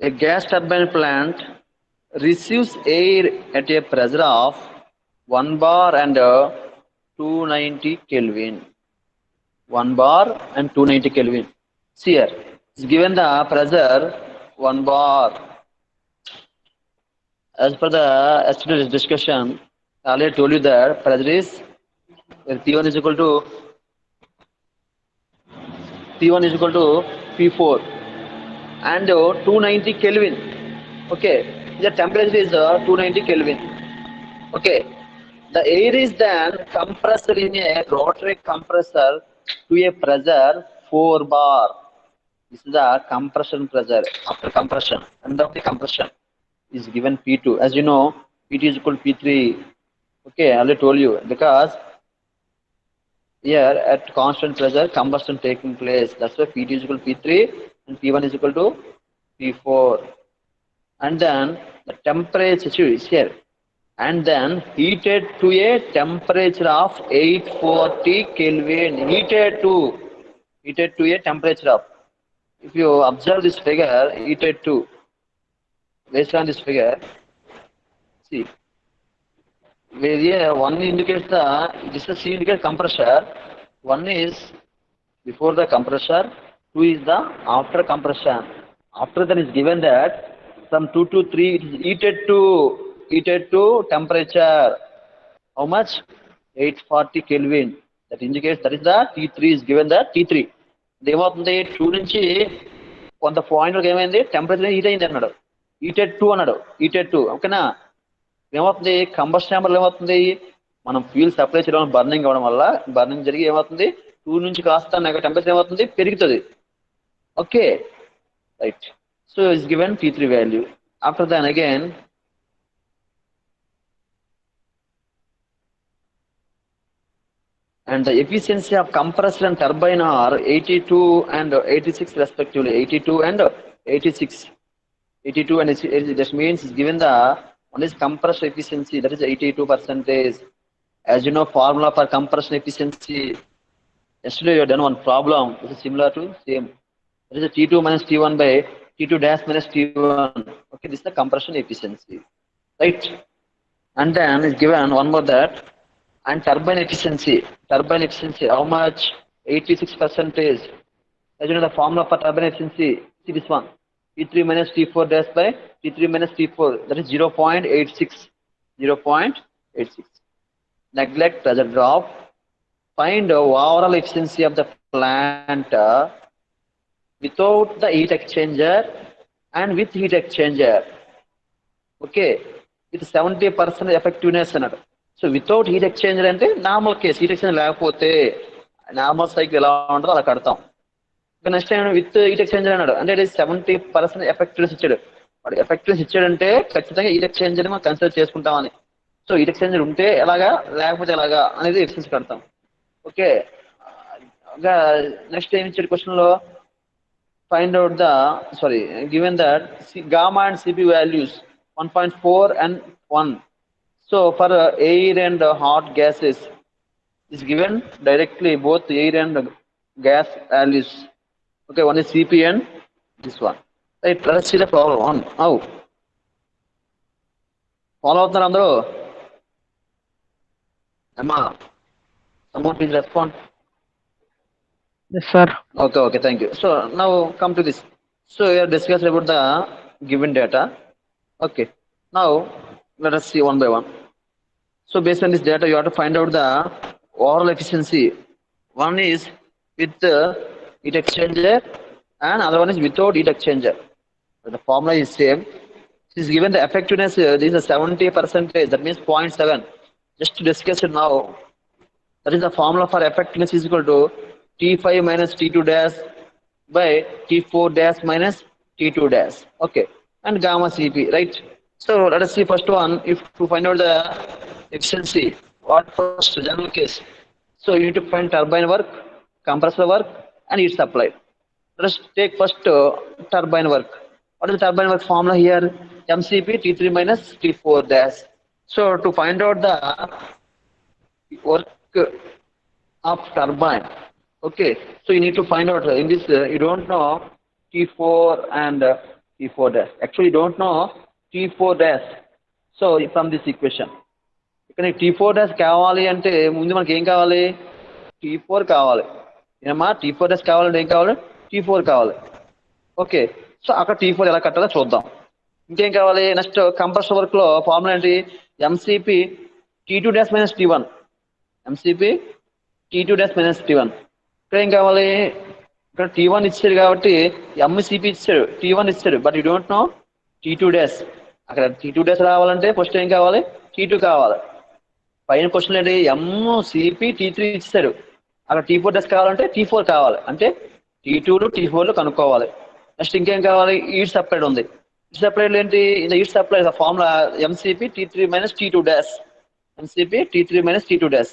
A gas turbine plant receives air at a pressure of 1 bar and 290 Kelvin. 1 bar and 290 Kelvin. See here, it's given the pressure 1 bar. As per the yesterday's discussion, I already told you that pressure is P1 is equal to P1 is equal to P4 and 290 Kelvin. Okay, the temperature is 290 Kelvin. Okay, the air is then compressed in a rotary compressor to a pressure 4 bar. This is the compression pressure. After compression, end of the compression is given P2. As you know, P2 is equal to P3. Okay, I already told you because here at constant pressure combustion taking place. That's why P2 is equal to P3 and P1 is equal to P4. And then the temperature is here. And then heated to a temperature of 840 Kelvin. Heated to a temperature of. If you observe this figure, heated to, based on this figure, see, where one indicates this is C indicates compressor, one is before the compressor, two is the after compression. After that is given that from 2 to 3 it is heated to temperature. How much? 840 Kelvin. That indicates that is the T3 is given the T3. ఏమవుతుంది 2 నుంచి కొంత point ఏమైంది temperature heat అయింది అన్నాడు heated 2 అన్నాడు heated 2 ఓకేనా ఏమవుతుంది combustion ఛాంబర్లో ఏమవుతుంది మనం ఫ్యూల్ సప్లై చేయడం బర్నింగ్ అవ్వడం వల్ల బర్నింగ్ జరిగి ఏమవుతుంది 2 నుంచి కాస్త టెంపరేచర్ ఏమవుతుంది పెరుగుతుంది okay right so it's given T3 value after then again and the efficiency of compressor and turbine are 82 and 86 respectively. 82 and 86. 82 and 86, that means given the one is compressor efficiency, that is 82%. As you know, formula for compression efficiency. Yesterday you have done one problem. This is similar to same. That is a T2 minus T1 by T2 dash minus T1. Okay, this is the compression efficiency, right? And then is given one more that. And turbine efficiency, how much? 86%. As you know, the formula for turbine efficiency, see this one, T3 minus T4 dash by T3 minus T4, that is 0.86. 0.86. Neglect pressure drop. Find the overall efficiency of the plant without the heat exchanger and with heat exchanger. Okay, with 70% effectiveness. So without heat exchanger అంటే normal case heat exchanger లేకపోతే normal cycle ఎలా ఉంటుందో అలా కడతాం next time with heat exchanger అన్నాడు అంటే 70% effectiveness ఇచ్చాడు వాడు ఎఫెక్టివ్నెస్ ఇచ్చాడంటే ఖచ్చితంగా హీట్ ఎక్స్చేంజర్ మనం కన్సిడర్ చేసుకుంటామని సో హీట్ ఎక్స్చేంజర్ ఉంటే ఎలాగా లేకపోతే ఎలాగా అనేది ఎఫిషియన్సీ కడతాం ఓకే నెక్స్ట్ ఏం ఇచ్చాడు క్వశ్చన్ లో find out the given that gamma and CP values 1.4 and 1. So for air and hot gases is given directly both air and gas values. Okay, one is Cp and this one. Right, let's see the problem on how. Follow up the number. Emma, someone please respond. Yes, sir. Okay, thank you. So now come to this. So we are discussing about the given data. Okay, now let us see one by one. So based on this data, you have to find out the overall efficiency. One is with the heat exchanger and other one is without heat exchanger. The formula is same. This is given the effectiveness, this is a 70%, that means 0.7. Just to discuss it now, that is the formula for effectiveness is equal to T5 minus T2 dash by T4 dash minus T2 dash. Okay, and gamma Cp, right? So let us see first one, if to find out the efficiency, what first general case. So you need to find turbine work, compressor work and heat supply. Let us take first turbine work. What is the turbine work formula here? MCP T3 minus T4 dash. So to find out the work of turbine, okay, so you need to find out in this you don't know T4 and T4 dash. Actually, you don't know T4 dash. So from this equation, ఇక్కడ T4 dash కావాలి అంటే ముందు మనకి ఏం కావాలి? T4 కావాలి. ఏమా T4 dash కావాలంటే ఏం కావాలి? T4 కావాలి. ఓకే, సో అక్కడ T4 ఎలా కట్టాలో చూద్దాం. ఇంకేం కావాలి? నెక్స్ట్ కంప్రెసర్ వర్క్ లో ఫార్ములా ఏంటి? MCP T2 dash minus T1. MCP T2 dash minus T1. ఇక్కడ ఏం కావాలి? ఇక్కడ T1 ఇచ్చాడు కాబట్టి ఎంసీపీ ఇచ్చాడు, T1 ఇచ్చాడు, but you don't know T2 dash. అక్కడ T2 dash రావాలంటే ఫస్ట్ ఏం కావాలి? T2 కావాలి. పైన క్వశ్చన్ ఏంటి? ఎంసీపీ T3 ఇచ్చాడు, అక్కడ T4 dash కావాలంటే T4 కావాలి, అంటే T2లు T4లు కనుక్కోవాలి. నెక్స్ట్ ఇంకేం కావాలి? ఈట్ సప్లైడ్ ఉంది. ఈట్ సప్లైడ్ ఏంటి? ఇది eat supplied formula MCP T3 minus T2 dash. MCP T3 minus T2 dash.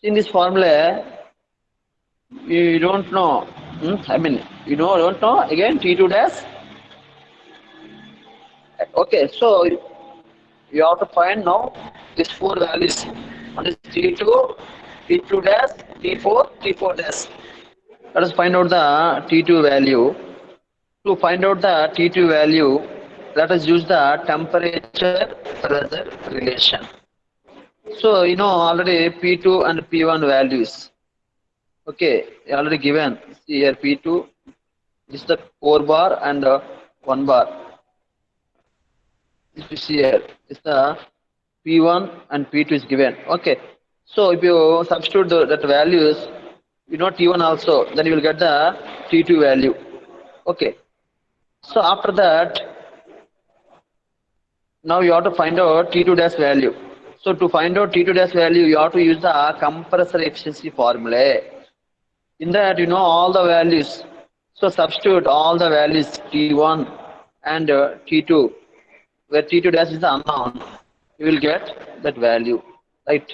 In this formula you don't know, I mean, you don't know again T2 dash. Okay, so you have to find now these four values. One is T2, T2 dash, T4, T4 dash. Let us find out the T2 value. To find out the T2 value, let us use the temperature pressure relation. So you know already P2 and P1 values. Okay, already given. See here P2, this is the 4 bar and 1 bar. This you see here is the P1 and P2 is given. Okay, so if you substitute that values, you know T1 also, then you will get the T2 value. Okay, so after that, now you have to find out T2 dash value. So to find out T2 dash value, you have to use the compressor efficiency formula. In that, you know all the values. So substitute all the values T1 and T2, where T2 dash is the unknown. You will get that value, right?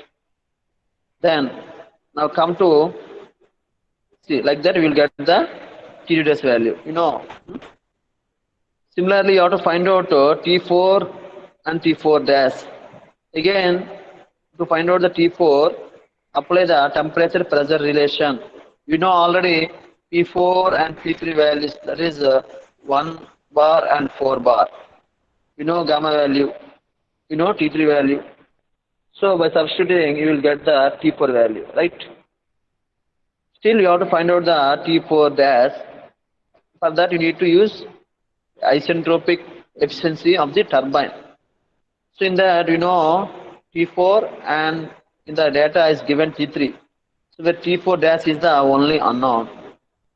Then now come to see like that you will get the T2 dash value. You know. Similarly, you have to find out T4 and T4 dash. Again, to find out the T4, apply the temperature pressure relation. You know already P4 and P3 values, that is 1 bar and 4 bar. You know gamma value, you know T3 value. So by substituting, you will get the T4 value, right? Still, you have to find out the T4 dash. For that, you need to use isentropic efficiency of the turbine. So in that, you know T4 and in the data is given T3. So the T4 dash is the only unknown.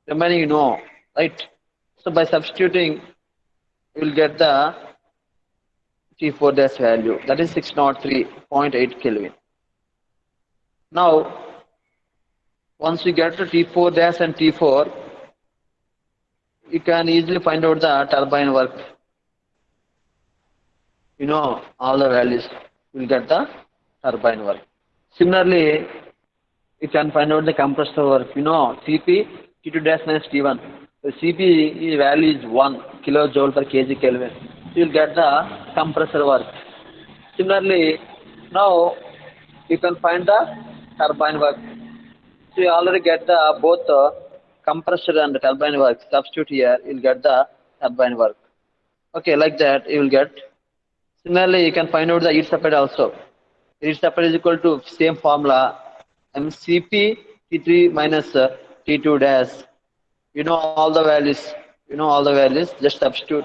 Remaining you know, right? So by substituting, you will get the T4 dash value, that is 603.8 Kelvin. Now, once you get to T4 dash and T4, you can easily find out the turbine work. You know all the values, you will get the turbine work. Similarly, you can find out the compressor work. You know CP T2 dash minus T1. The CP value is 1 kilojoule per kg Kelvin. You will get the compressor work. Similarly, now you can find the turbine work. So you already get the both compressor and the turbine work. Substitute here, you will get the turbine work. Okay, like that you will get. Similarly, you can find out the heat supply also. Heat supply is equal to same formula, MCP T3 minus T2 dash. You know all the values. You know all the values. Just substitute.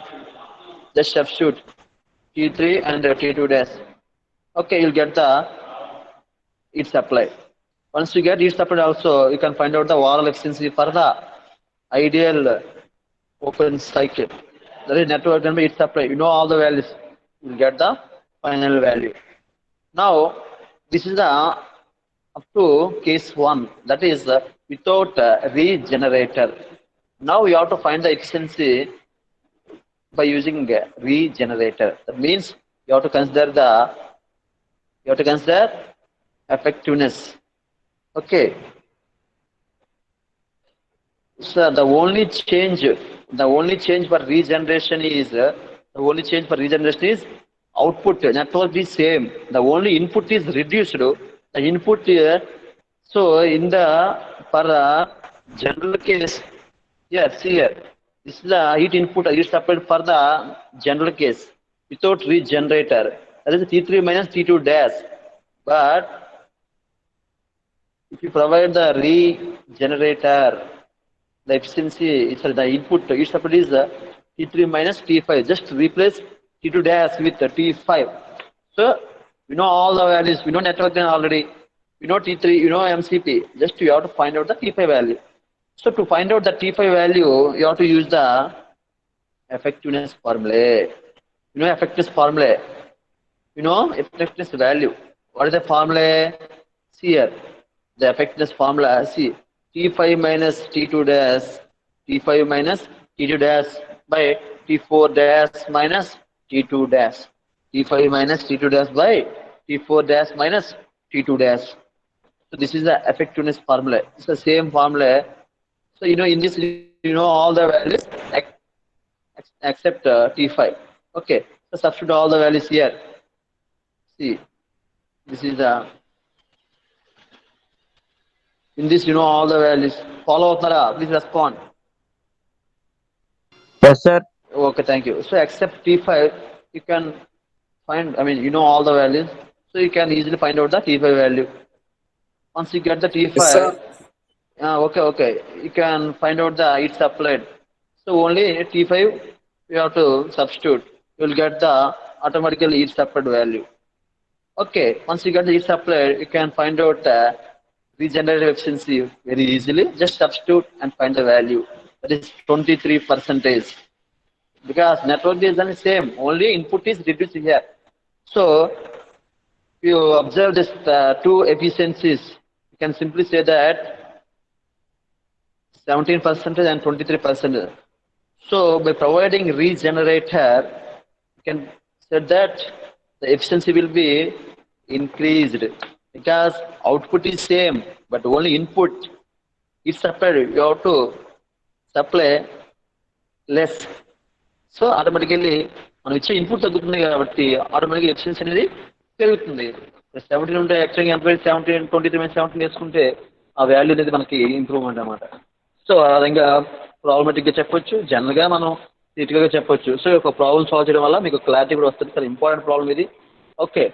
T3 and T2 dash. Okay, you'll get the heat supply. Once you get heat supply also, you can find out the wall efficiency for the ideal open cycle. That is network and heat supply. You know all the values. You'll get the final value. Now, this is the up to case 1, that is without regenerator. Now you have to find the efficiency by using regenerator. That means you have to consider effectiveness. Okay. So the only change for regeneration is output. Network is same. The only input is reduced. The input here. So in the for general case, yes, see here. This is the heat input heat supplied for the general case without regenerator. That is T3 minus T2 dash. But if you provide the regenerator, the efficiency, sorry, the input heat supplied is T3 minus T5. Just replace T2 dash with T5. So we know all the values. We know network gain already. We know T3. You know MCP. Just you have to find out the T5 value. So to find out the T5 value, you have to use the effectiveness formula. You know effectiveness formula. You know effectiveness value. What is the formula? See here. The effectiveness formula. See T5 minus T2 dash. T5 minus T2 dash by T4 dash minus T2 dash. T5 minus T2 dash by T4 dash minus T2 dash. So this is the effectiveness formula. It's the same formula. So you know in this you know all the values except T5. Okay. So substitute all the values here. See, this is the in this you know all the values. Follow up, Nara. Please respond. Yes, sir. Okay, thank you. So except T5, you can find. I mean, you know all the values, so you can easily find out the T5 value. Once you get the Yes, sir. T5, okay, you can find out the it's applied. So only T5 you have to substitute. You will get the automatically it's applied value. Okay, once you get the it's applied, you can find out the regenerative efficiency very easily. Just substitute and find the value. That is 23 percentage. Because network is the same, only input is reduced here. So if you observe this two efficiencies, you can simply say that 17% and 23%. So by providing regenerator, you can say that the efficiency will be increased because output is same, but only input is supplied. You have to supply less. So automatically మనం ఇచ్చే input తగ్గుతుంది కాబట్టి ఆటోమేటిక్గా efficiency అనేది పెరుగుతుంది. 17 ఉంటే యాక్చువల్గా ఎంత 17 23 17 వేసుకుంటే ఆ వాల్యూ అనేది మనకి ఇంప్రూవ్మెంట్ అనమాట. సో ఆ విధంగా ప్రాబ్లమేటిక్గా చెప్పొచ్చు, జనరల్గా మనం గా చెప్పొచ్చు. సో ఒక ప్రాబ్లమ్ సాల్వ్ చేయడం వల్ల మీకు క్లారిటీ కూడా వస్తుంది. చాలా ఇంపార్టెంట్ ప్రాబ్లమ్ ఇది. ఓకే.